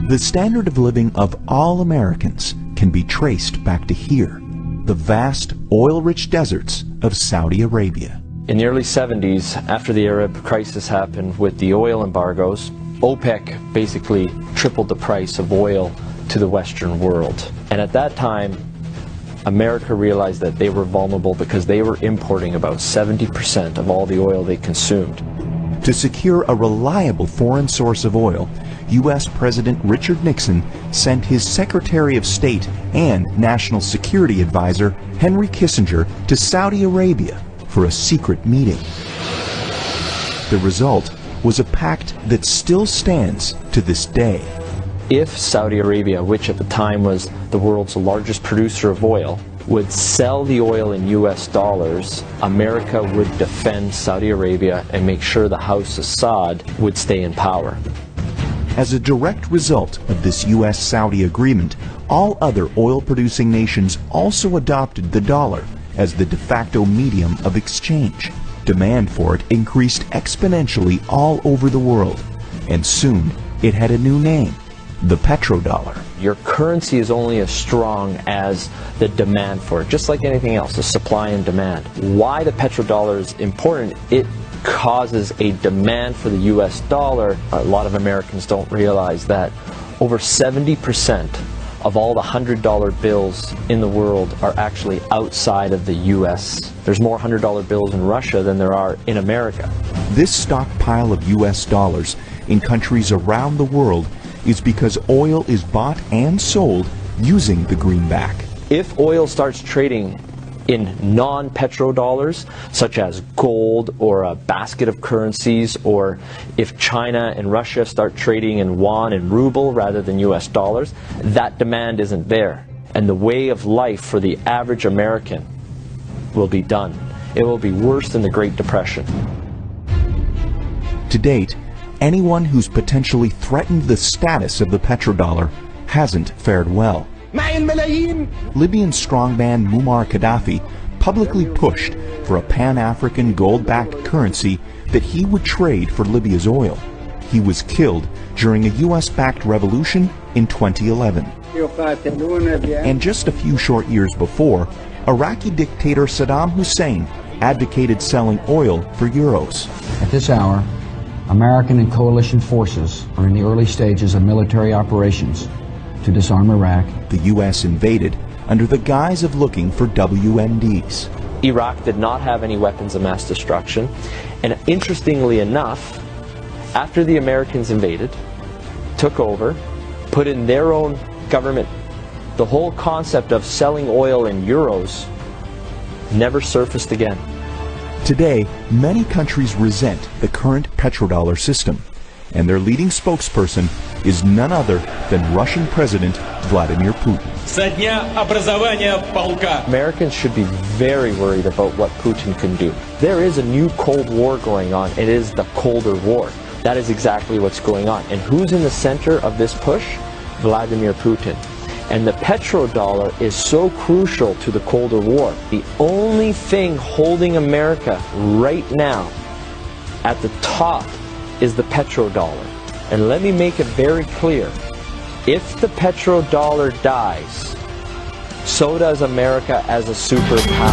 The standard of living of all Americans can be traced back to here, the vast oil-rich deserts of Saudi Arabia. In the early 70s, after the Arab crisis happened with the oil embargoes, OPEC basically tripled the price of oil to the Western world. And at that time, America realized that they were vulnerable because they were importing about 70% of all the oil they consumed. To secure a reliable foreign source of oil, U.S. President Richard Nixon sent his Secretary of State and National Security Advisor Henry Kissinger to Saudi Arabia for a secret meeting. The result was a pact that still stands to this day. If Saudi Arabia, which at the time was the world's largest producer of oil, would sell the oil in US dollars, America would defend Saudi Arabia and make sure the House Assad would stay in power. As a direct result of this U.S.-Saudi agreement, all other oil-producing nations also adopted the dollar as the de facto medium of exchange. Demand for it increased exponentially all over the world, and soon it had a new name, the petrodollar. Your currency is only as strong as the demand for it, just like anything else, the supply and demand. Why the petrodollar is important, it causes a demand for the US dollar. A lot of Americans don't realize that over 70% of all the $100 bills in the world are actually outside of the US. There's more $100 bills in Russia than there are in America. This stockpile of US dollars in countries around the world is because oil is bought and sold using the greenback. If oil starts trading in non-petrodollars, such as gold or a basket of currencies, or if China and Russia start trading in yuan and ruble rather than US dollars, that demand isn't there. And the way of life for the average American will be done. It will be worse than the Great Depression. To date, anyone who's potentially threatened the status of the petrodollar hasn't fared well. Libyan strongman Muammar Gaddafi publicly pushed for a Pan-African gold-backed currency that he would trade for Libya's oil. He was killed during a US-backed revolution in 2011. And just a few short years before, Iraqi dictator Saddam Hussein advocated selling oil for euros. At this hour, American and coalition forces are in the early stages of military operations to disarm Iraq. The U.S. invaded under the guise of looking for WMDs. Iraq did not have any weapons of mass destruction, and interestingly enough, after the Americans invaded, took over, put in their own government, the whole concept of selling oil in euros never surfaced again. Today, many countries resent the current petrodollar system, and their leading spokesperson is none other than Russian President Vladimir Putin. Americans should be very worried about what Putin can do. There is a new Cold War going on. It is the Colder War. That is exactly what's going on. And who's in the center of this push? Vladimir Putin. And the petrodollar is so crucial to the Colder War. The only thing holding America right now at the top is the petrodollar. And let me make it very clear. If the petrodollar dies, so does America as a superpower.